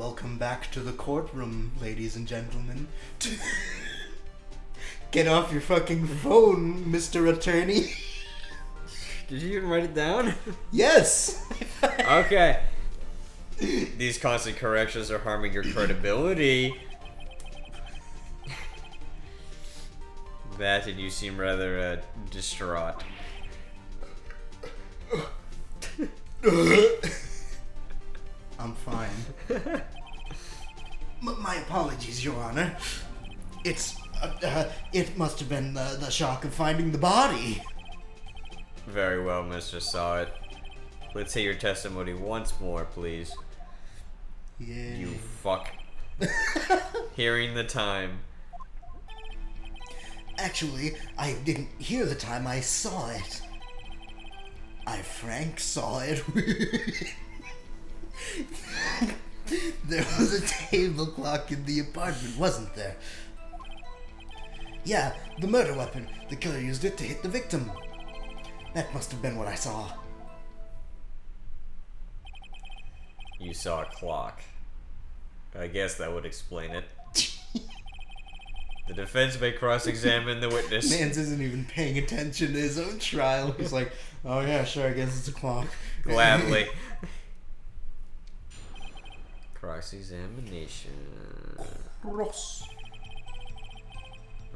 Welcome back to the courtroom, ladies and gentlemen. Get off your fucking phone, Mr. Attorney. Did you even write it down? Yes! Okay. These constant corrections are harming your credibility. That and you seem rather distraught. I'm fine. My apologies, Your Honor. It must have been the shock of finding the body. Very well, Mr. Sahwit. Let's hear your testimony once more, please. Yeah. You fuck. Hearing the time. Actually, I didn't hear the time, I saw it. Frank saw it. There was a table clock in the apartment, wasn't there? Yeah, the murder weapon. The killer used it to hit the victim. That must have been what I saw. You saw a clock. I guess that would explain it. The defense may cross-examine the witness. Mans isn't even paying attention to his own trial. He's like, oh yeah, sure, I guess it's a clock. Gladly. Cross-examination. Cross.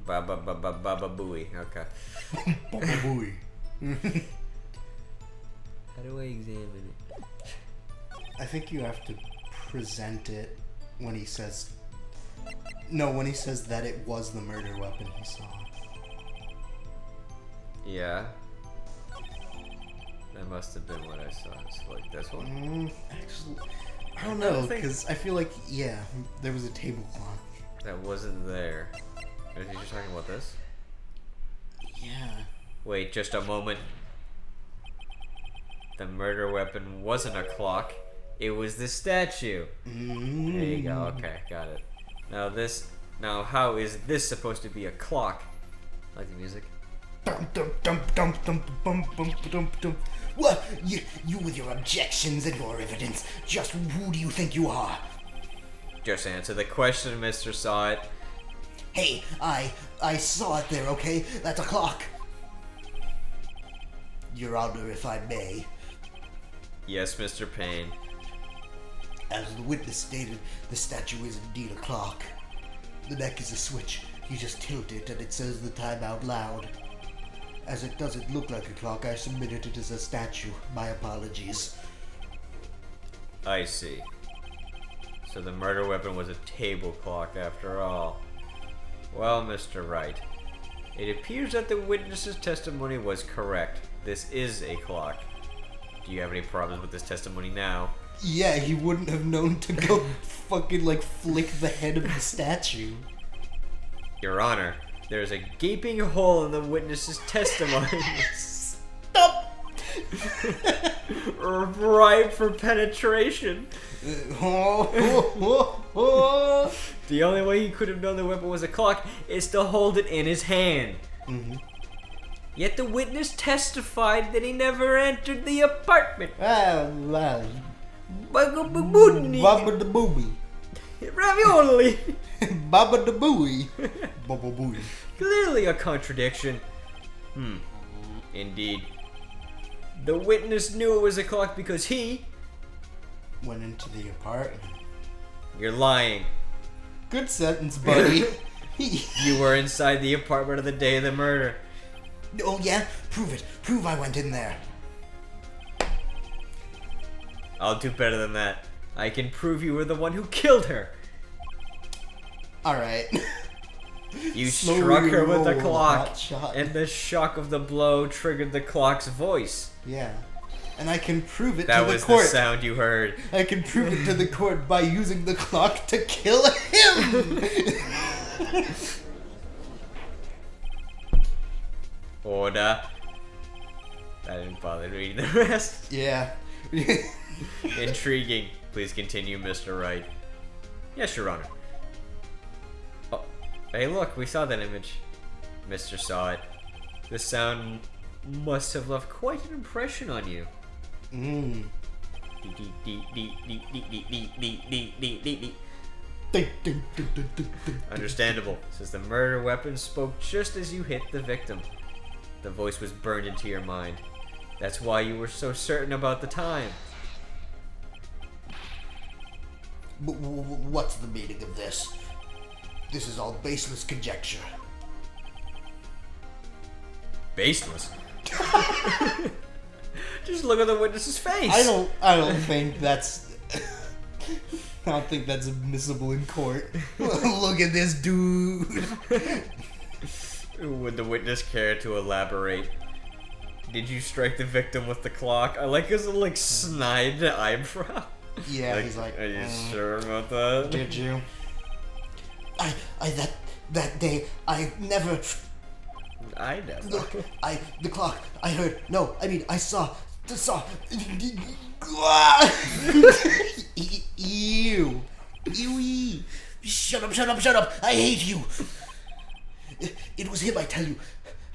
Baba booey. Okay. Baba booey. How do I examine it? I think you have to present it when he says... No, when he says that it was the murder weapon he saw. Yeah. That must have been what I saw. It's like this one? Actually, I don't know, because I feel like, yeah, there was a table clock. That wasn't there. Are you just talking about this? Yeah. Wait, just a moment. The murder weapon wasn't a clock. It was the statue. There you go. Okay, got it. Now how is this supposed to be a clock? Like the music? What? You with your objections and your evidence. Just who do you think you are? Just answer the question, Mr. Sahwit. Hey, I saw it there, okay? That's a clock. Your Honor, if I may. Yes, Mr. Payne. As the witness stated, the statue is indeed a clock. The neck is a switch. You just tilt it and it says the time out loud. As it doesn't look like a clock, I submitted it as a statue. My apologies. I see. So the murder weapon was a table clock after all. Well, Mr. Wright, it appears that the witness's testimony was correct. This is a clock. Do you have any problems with this testimony now? Yeah, he wouldn't have known to go fucking, like, flick the head of the statue. Your Honor, there is a gaping hole in the witness's testimony. Stop! Ripe for penetration. The only way he could have known the weapon was a clock is to hold it in his hand. Yet the witness testified that he never entered the apartment. Baba the booby. Ravioli. Baba the booey. Baba booey. Clearly a contradiction. Indeed. The witness knew it was a clock because he went into the apartment. You're lying. Good sentence, buddy. You were inside the apartment on the day of the murder. Oh yeah? Prove it. Prove I went in there. I'll do better than that. I can prove you were the one who killed her. Alright. You struck her with the clock, and the shock of the blow triggered the clock's voice. Yeah. And I can prove it to the court. That was the sound you heard. I can prove it to the court by using the clock to kill him! Order. I didn't bother reading the rest. Yeah. Intriguing. Please continue, Mr. Wright. Yes, Your Honor. Oh, hey look, we saw that image. Mr. Sahwit. The sound must have left quite an impression on you. Understandable, since the murder weapon spoke just as you hit the victim. The voice was burned into your mind. That's why you were so certain about the time. What's the meaning of this? This is all baseless conjecture. Baseless? Just look at the witness's face. I don't think that's I don't think that's admissible in court. Look at this dude. Would the witness care to elaborate? Did you strike the victim with the clock? I like his like snide eyebrow. Yeah, Like, he's like, are you sure about that? did you? That day, I never. Look, the clock. I heard. No, I mean, I saw. Ew. Ew. Shut up. I hate you. It was him, I tell you.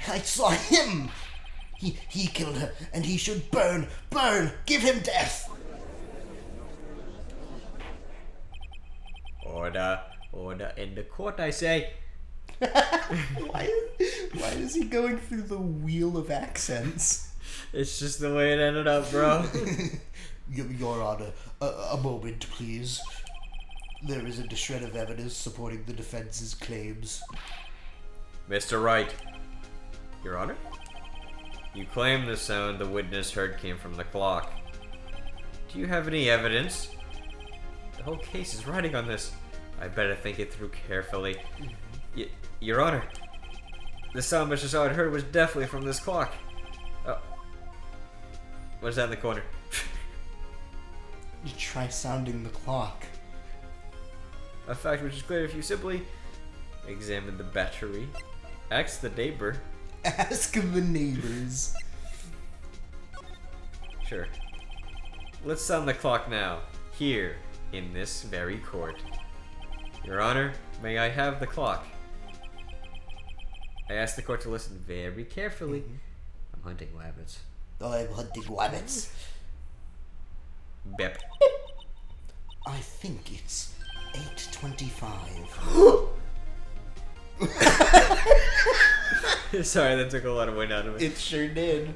I saw him. He killed her, and he should burn. Give him death. Order in the court, I say. Why is he going through the wheel of accents? It's just the way it ended up, bro. Your Honor, a moment, please. There isn't a shred of evidence supporting the defense's claims. Mr. Wright. Your Honor? You claim the sound the witness heard came from the clock. Do you have any evidence? The whole case is riding on this. I better think it through carefully. Your Honor, the sound Mr. Sahwit heard was definitely from this clock. Oh. What's that in the corner? You try sounding the clock. A fact which is clear if you simply examine the battery, ask the neighbor. Ask the neighbors. Sure. Let's sound the clock now, here, in this very court. Your Honor, may I have the clock? I ask the court to listen very carefully. I'm hunting rabbits. I'm hunting rabbits. Bep. I think it's 8:25. Sorry, that took a lot of wind out of me. It sure did.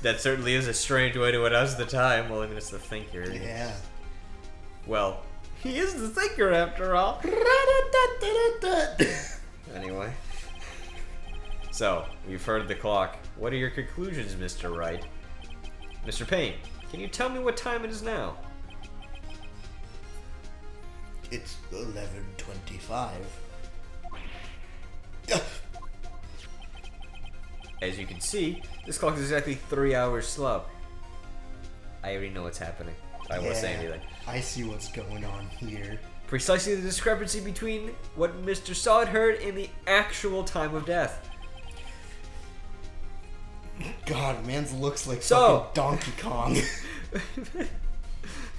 That certainly is a strange way to announce the time. Well, I mean, it's the thinker. Yeah. Well, he is the thinker after all. Anyway. So, we've heard the clock. What are your conclusions, Mr. Wright? Mr. Payne, can you tell me what time it is now? It's 11:25. As you can see, this clock is exactly 3 hours slow. I already know what's happening. I won't say anything. I see what's going on here. Precisely the discrepancy between what Mr. Sahwit heard and the actual time of death. God, man's looks like So- fucking Donkey Kong.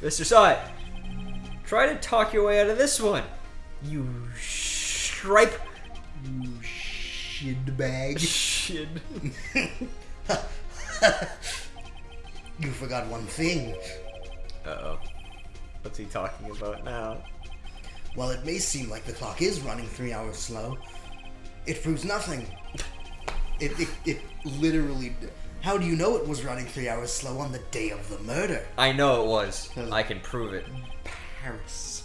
Mr. Sahwit, try to talk your way out of this one. You stripe. You shitbag. Shit. You forgot one thing. Uh-oh. What's he talking about now? While it may seem like the clock is running 3 hours slow, it proves nothing. It literally... How do you know it was running 3 hours slow on the day of the murder? I know it was. I can prove it. Paris.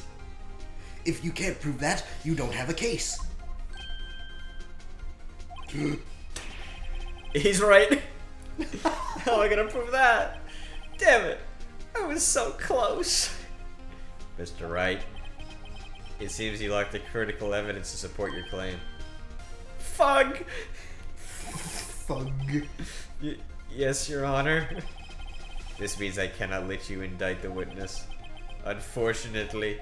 If you can't prove that, you don't have a case. He's right. How am I gonna prove that? Damn it. I was so close. Mr. Wright, it seems you lack the critical evidence to support your claim. Fug! Fug. Yes, Your Honor. This means I cannot let you indict the witness. Unfortunately.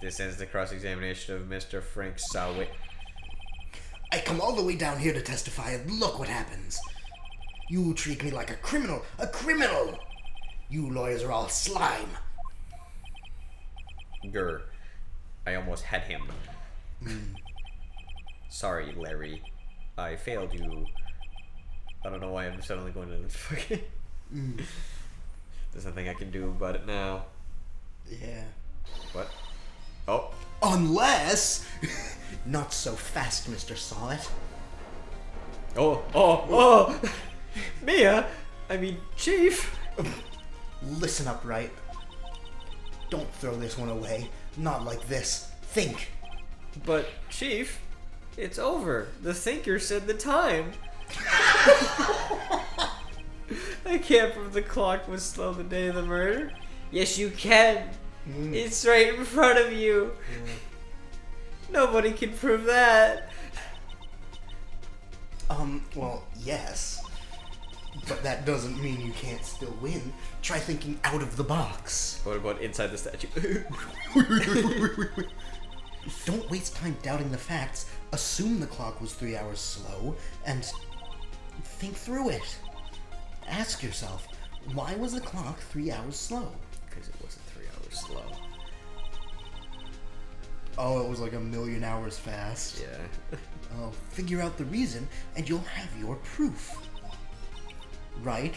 This ends the cross-examination of Mr. Frank Sahwit. I come all the way down here to testify, and look what happens. You treat me like a criminal. A criminal! You lawyers are all slime. Grr. I almost had him. Sorry, Larry. I failed you. I don't know why I'm suddenly going to the fucking... There's nothing I can do about it now. Yeah. What? Oh. Unless... Not so fast, Mr. Sahwit. Oh! Mia! I mean, Chief! Listen up, Wright. Don't throw this one away. Not like this. Think. But, Chief, it's over. The thinker said the time. I can't prove the clock was slow the day of the murder. Yes, you can. It's right in front of you. Nobody can prove that. Well, yes. But that doesn't mean you can't still win. Try thinking out of the box. What about inside the statue? Don't waste time doubting the facts. Assume the clock was 3 hours slow, and think through it. Ask yourself, why was the clock 3 hours slow? Because it wasn't 3 hours slow. Oh, it was like 1,000,000 hours fast. Yeah. Oh, figure out the reason, and you'll have your proof. Right?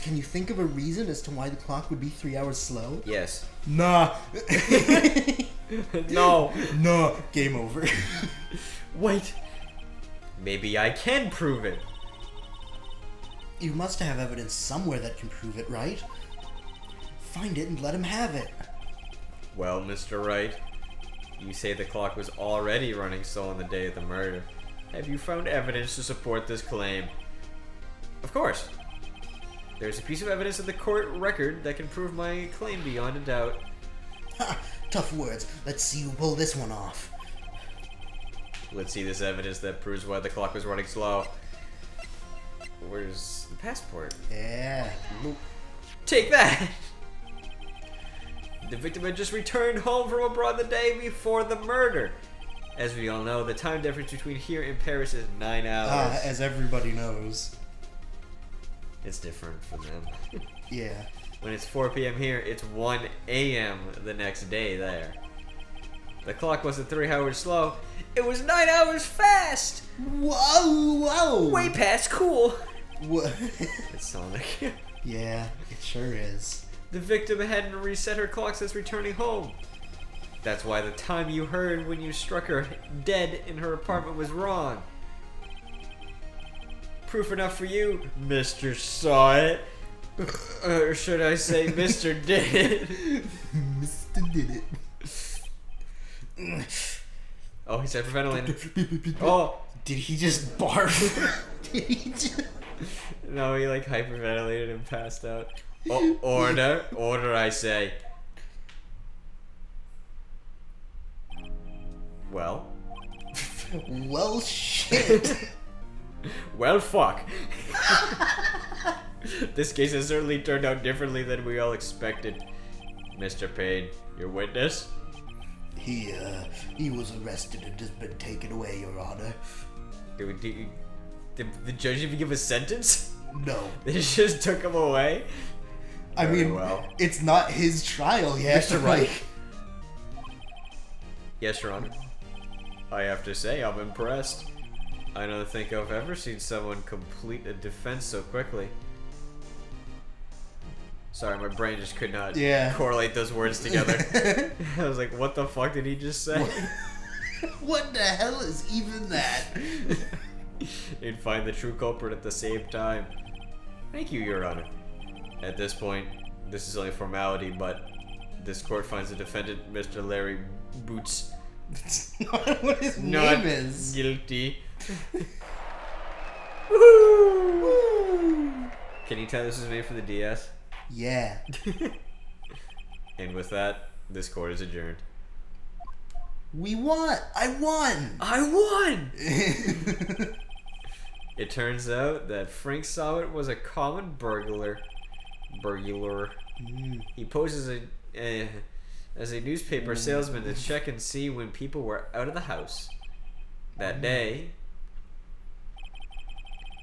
Can you think of a reason as to why the clock would be 3 hours slow? Yes. Nah. No. Nah. Game over. Wait. Maybe I can prove it. You must have evidence somewhere that can prove it, right? Find it and let him have it. Well, Mr. Wright, you say the clock was already running slow on the day of the murder. Have you found evidence to support this claim? Of course. There's a piece of evidence in the court record that can prove my claim beyond a doubt. Ha! Tough words. Let's see you pull this one off. Let's see this evidence that proves why the clock was running slow. Where's the passport? Yeah. Take that! The victim had just returned home from abroad the day before the murder. As we all know, the time difference between here and Paris is 9 hours. As everybody knows. It's different for them. Yeah. When it's 4 p.m. here, it's 1 a.m. the next day there. The clock wasn't 3 hours slow. It was 9 hours fast! Whoa! Way past cool! What? It's Sonic. Yeah, it sure is. The victim hadn't reset her clock since returning home. That's why the time you heard when you struck her dead in her apartment was wrong. Proof enough for you, Mr. Saw It. Or should I say, Mr. Did It? Mr. Did It. Oh, he's hyperventilating. Oh! Did he just barf? Did he just... No, he like hyperventilated and passed out. Oh, order, I say. Well? Well, shit. Well, fuck. This case has certainly turned out differently than we all expected. Mr. Payne, your witness? He was arrested and has been taken away, Your Honor. Did the judge even give a sentence? No. They just took him away? I Very mean, well. It's not his trial yet. Mr. Wright. Yes, Your Honor. I have to say, I'm impressed. I don't think I've ever seen someone complete a defense so quickly. Sorry, my brain just could not correlate those words together. I was like, what the fuck did he just say? What the hell is even that? You'd find the true culprit at the same time. Thank you, Your Honor. At this point, this is only formality, but this court finds the defendant, Mr. Larry Boots, That's not what his not name is. guilty. Woo! Can you tell this is made for the DS? Yeah. And with that, this court is adjourned. We won! I won! I won! It turns out that Frank Sahwit was a common burglar. He poses as a newspaper salesman to check and see when people were out of the house. That day,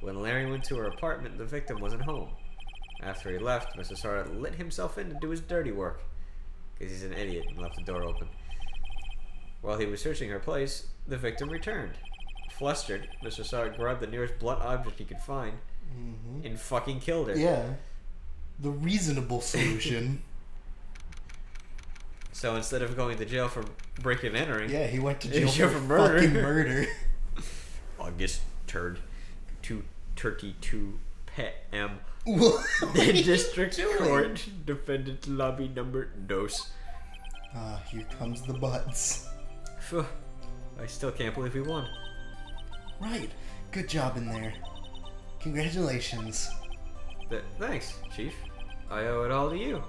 when Larry went to her apartment, the victim wasn't home. After he left, Mr. Sahwit let himself in to do his dirty work, because he's an idiot and left the door open. While he was searching her place, the victim returned. Flustered, Mr. Sahwit grabbed the nearest blunt object he could find and fucking killed her. Yeah. The reasonable solution. So instead of going to jail for breaking and entering, Yeah, he went to jail for murder. fucking murder. August 3rd, 2:32 p.m. What The are you district doing? court, defendant lobby number dos. Ah, here comes the butts. Phew. I still can't believe we won. Right. Good job in there. Congratulations. Thanks, Chief. I owe it all to you.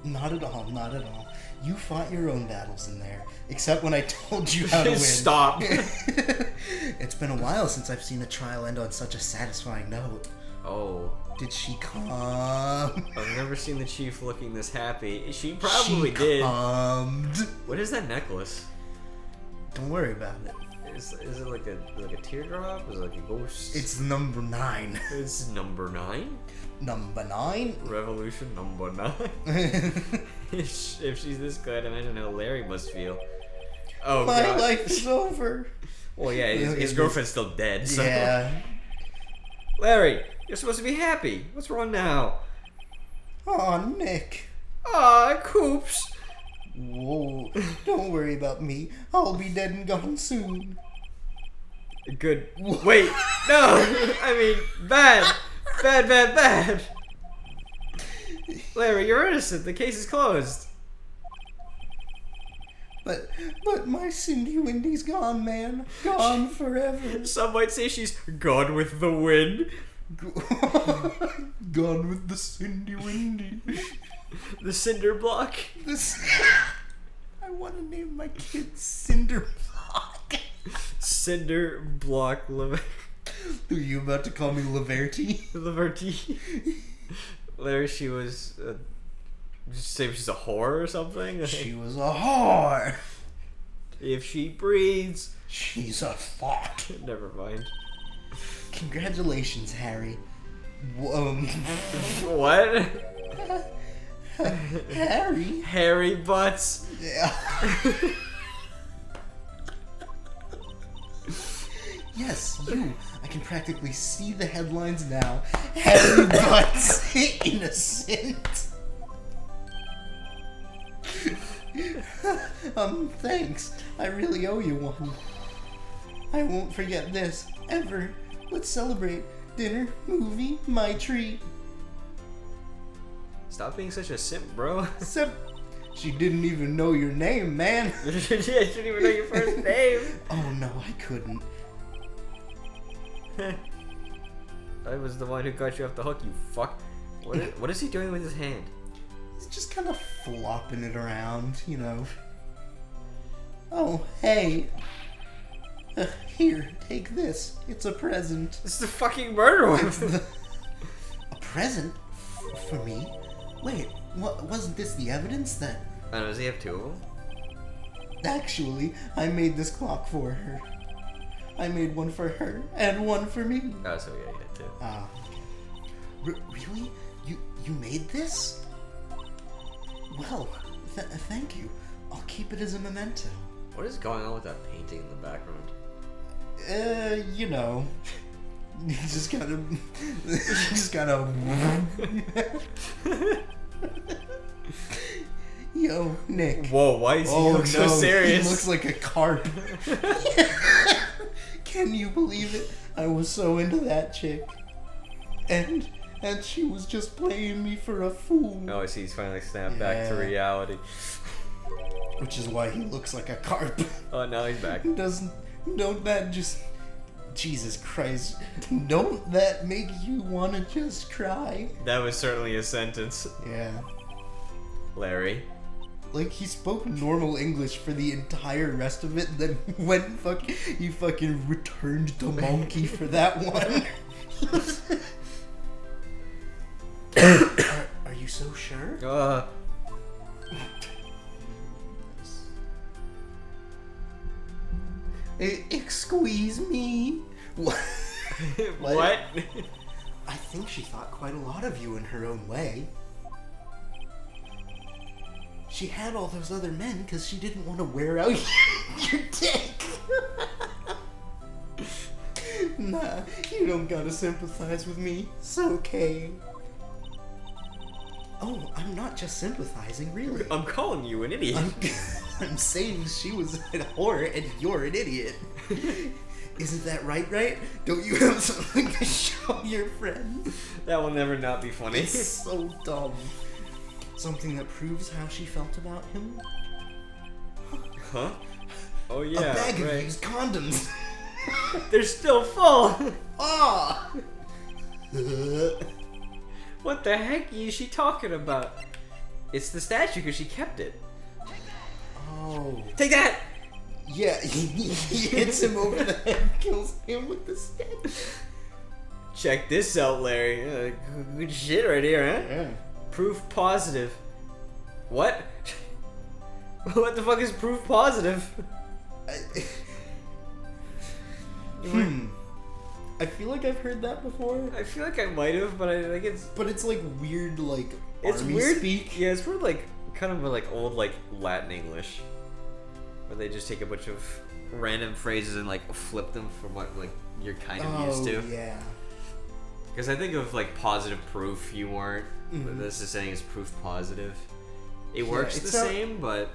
Not at all, not at all. You fought your own battles in there. Except when I told you how to win. Stop. It's been a while since I've seen a trial end on such a satisfying note. Oh. Did she come? I've never seen the Chief looking this happy. She probably did. Cummed. What is that necklace? Don't worry about it. Is it like a teardrop? Is it like a ghost? It's number 9. It's number 9? Number 9? Revolution number 9? If she's this good, imagine how Larry must feel. Oh, My God. life is over. Well, yeah, his girlfriend's still dead, so... Yeah. Larry, you're supposed to be happy. What's wrong now? Aw, Nick. Aw, Coops. Whoa. Don't worry about me. I'll be dead and gone soon. Good. Wait, no! I mean, bad. Bad. Larry, you're innocent. The case is closed. But my Cindy Windy's gone, man. Gone forever. Some might say she's gone with the wind. Gone with the Cindy Windy. The cinder block. I want to name my kid Cinder Block. Cinder block Are you about to call me Laverty? Liberty. Larry, she was. Just say she's a whore or something? She was a whore. If she breathes. She's a thought. Never mind. Congratulations, Harry. What? Harry? Harry Butts. Yeah. Yes, you. I can practically see the headlines now. Harry Butts, innocent. Thanks. I really owe you one. I won't forget this, ever. Let's celebrate. Dinner, movie, my treat. Stop being such a simp, bro. Except she didn't even know your name, man. Yeah, she didn't even know your first name. Oh no, I couldn't. I was the one who got you off the hook, you fuck. What is he doing with his hand? He's just kind of flopping it around, you know. Oh, hey. Here, take this. It's a present. This is the fucking murder weapon. A present? For me? Wait, wasn't this the evidence that... Oh, does he have two of them? Actually, I made this clock for her. I made one for her, and one for me. Oh, so yeah, you did too. Ah. Really? You made this? Well, thank you. I'll keep it as a memento. What is going on with that painting in the background? You know. You just gotta... Yo, Nick. Whoa, why is he look so serious? He looks like a carp. Can you believe it? I was so into that chick. And she was just playing me for a fool. Oh, I see. He's finally snapped back to reality. Which is why he looks like a carp. Oh, now he's back. Don't that just... Jesus Christ. Don't that make you want to just cry? That was certainly a sentence. Yeah. Larry. Like, he spoke normal English for the entire rest of it, then he fucking returned to monkey for that one. Are you so sure? Excuse me. What? What? I think she thought quite a lot of you in her own way. She had all those other men because she didn't want to wear out your dick. Nah, you don't gotta sympathize with me. It's okay. Oh, I'm not just sympathizing, really. I'm calling you an idiot. I'm saying she was a whore and you're an idiot. Isn't that right? Don't you have something to show your friend? That will never not be funny. It's so dumb. Something that proves how she felt about him? Huh? Oh yeah, a bag right. of used condoms. They're still full. Ah! What the heck is she talking about? It's the statue because she kept it. Oh. Take that! Yeah, he hits him over the head, kills him with the statue. Check this out, Larry. Good shit right here, huh? Yeah. Proof positive. What? What the fuck is proof positive? I feel like I've heard that before. I feel like I might have, but I think it's... But it's like weird, like, It's army weird. speak. Yeah, it's weird, like, kind of like old, like, Latin English. Where they just take a bunch of random phrases and, like, flip them from what, like, you're kind of used to. Yeah. Because I think of, like, positive proof you weren't. Mm-hmm. But this is saying it's proof positive. It works it the sound- same, but...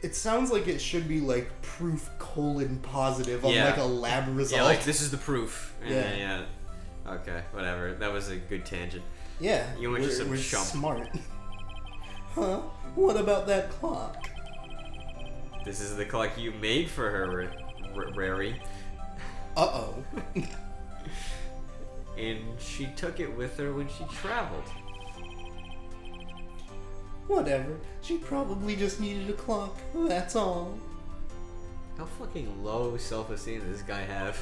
It sounds like it should be like proof : positive on Yeah. like a lab result. Yeah, like, this is the proof. Yeah. Yeah. Okay, whatever. That was a good tangent. Yeah, You went to some we're chump. smart. Huh? What about that clock? This is the clock you made for her, Rary. Uh-oh. And she took it with her when she traveled. Whatever. She probably just needed a clock. That's all. How fucking low self-esteem does this guy have?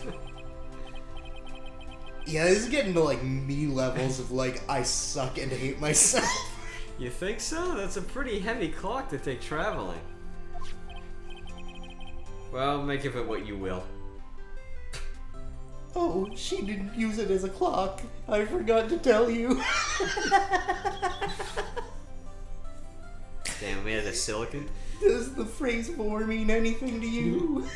Yeah, this is getting to like me levels of like I suck and hate myself. You think so? That's a pretty heavy clock to take traveling. Well, make of it what you will. Oh, she didn't use it as a clock. I forgot to tell you. Damn, made it of silicon? Does the phrase "bore" mean anything to you?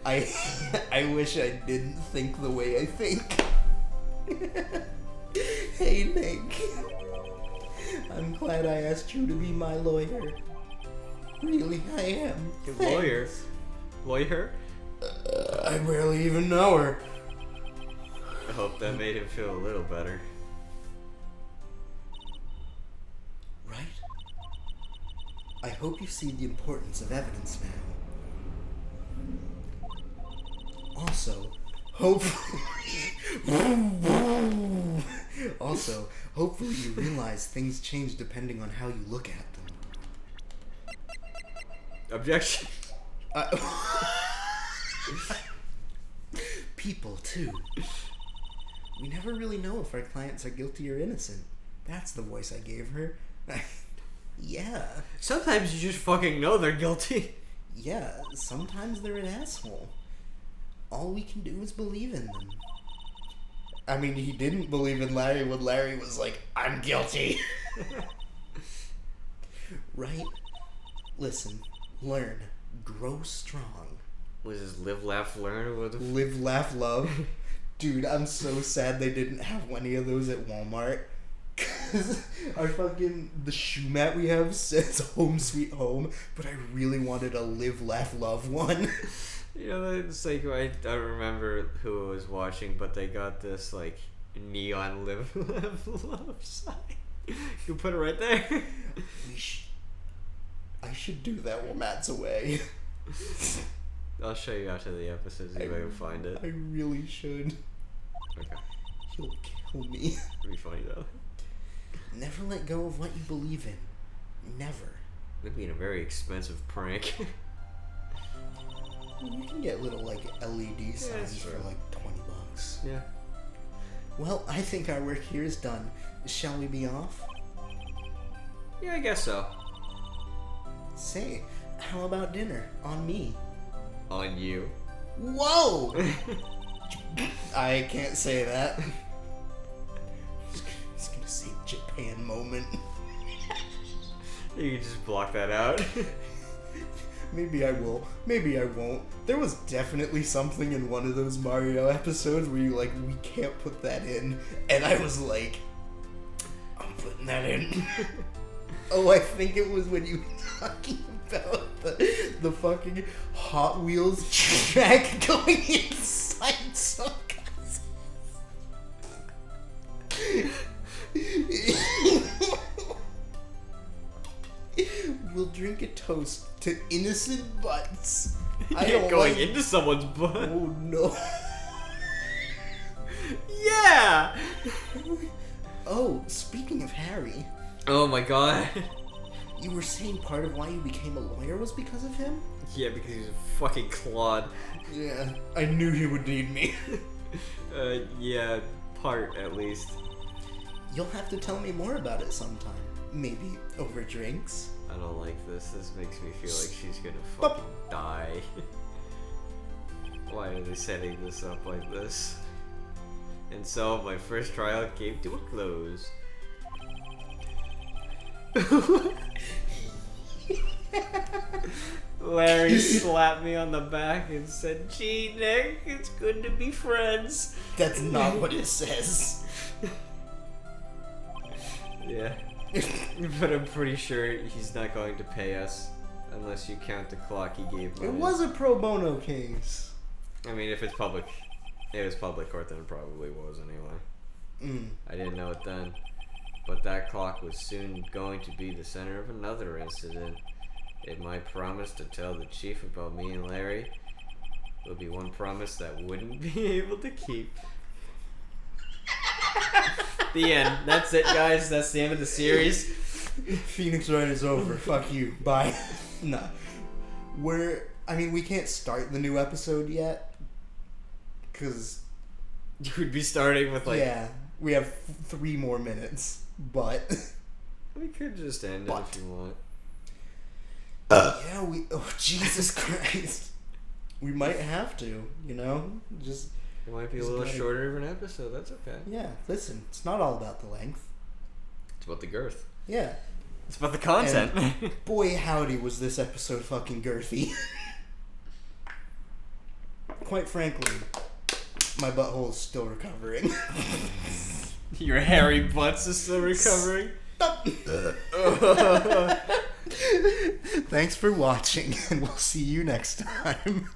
I wish I didn't think the way I think. Hey, Nick. I'm glad I asked you to be my lawyer. Really, I am. Your Thanks. lawyer? Lawyer? I barely even know her. I hope that made him feel a little better. Right? I hope you see the importance of evidence now. Also, hopefully you realize things change depending on how you look at them. Objection. People, too. We never really know if our clients are guilty or innocent. That's the voice I gave her. Yeah. Sometimes you just fucking know they're guilty. Yeah, sometimes they're an asshole. All we can do is believe in them. I mean, he didn't believe in Larry when Larry was like, I'm guilty. Right? Listen, learn, grow strong. Was this live, laugh, learn? What the Live, laugh, love. Dude, I'm so sad they didn't have any of those at Walmart. Cause the shoe mat we have says home sweet home, but I really wanted a live, laugh, love one. You know, it's like, I don't remember who I was watching, but they got this, like, neon live, love sign. You put it right there. I should do that while Matt's away. I'll show you after the episode, see if I can find it. I really should. Okay. He'll kill me. It'd be funny, though. Never let go of what you believe in. Never. That'd be a very expensive prank. You can get little, like, LED signs for, like, $20. Yeah. Well, I think our work here is done. Shall we be off? Yeah, I guess so. Say, how about dinner? On me. On you. Whoa! I can't say that. I was gonna say Japan moment. You can just block that out. Maybe I will. Maybe I won't. There was definitely something in one of those Mario episodes where you like, we can't put that in. And I was like, I'm putting that in. Oh, I think it was when you were talking about the fucking Hot Wheels track going inside some guys. We'll drink a toast to innocent butts. I don't going like... into someone's butt. Oh no. Yeah! Oh, speaking of Harry. Oh my god. You were saying part of why you became a lawyer was because of him? Yeah, because he's a fucking clod. Yeah, I knew he would need me. Yeah, part at least. You'll have to tell me more about it sometime. Maybe over drinks. I don't like this. This makes me feel like she's gonna fucking die. Why are they setting this up like this? And so my first trial came to a close. Larry slapped me on the back and said, "Gee, Nick, it's good to be friends." That's not what it says. Yeah. But I'm pretty sure he's not going to pay us unless you count the clock he gave me. It was a pro bono case. I mean, if it's public, it was public court, then it probably was anyway. I didn't know it then. But that clock was soon going to be the center of another incident. If my promise to tell the chief about me and Larry would be one promise that wouldn't be able to keep. The end. That's it, guys. That's the end of the series. Phoenix Wright is over. Fuck you. Bye. Nah. We can't start the new episode yet. Because... You would be starting with, like... Yeah. We have 3 more minutes. But... We could just end it if you want. Yeah, oh, Jesus Christ. We might have to, you know? Just... It might be a little shorter of an episode. That's okay. Yeah, listen. It's not all about the length. It's about the girth. Yeah. It's about the content. And boy, howdy, was this episode fucking girthy. Quite frankly, my butthole is still recovering. Your hairy butts is still recovering? Stop. Thanks for watching, and we'll see you next time.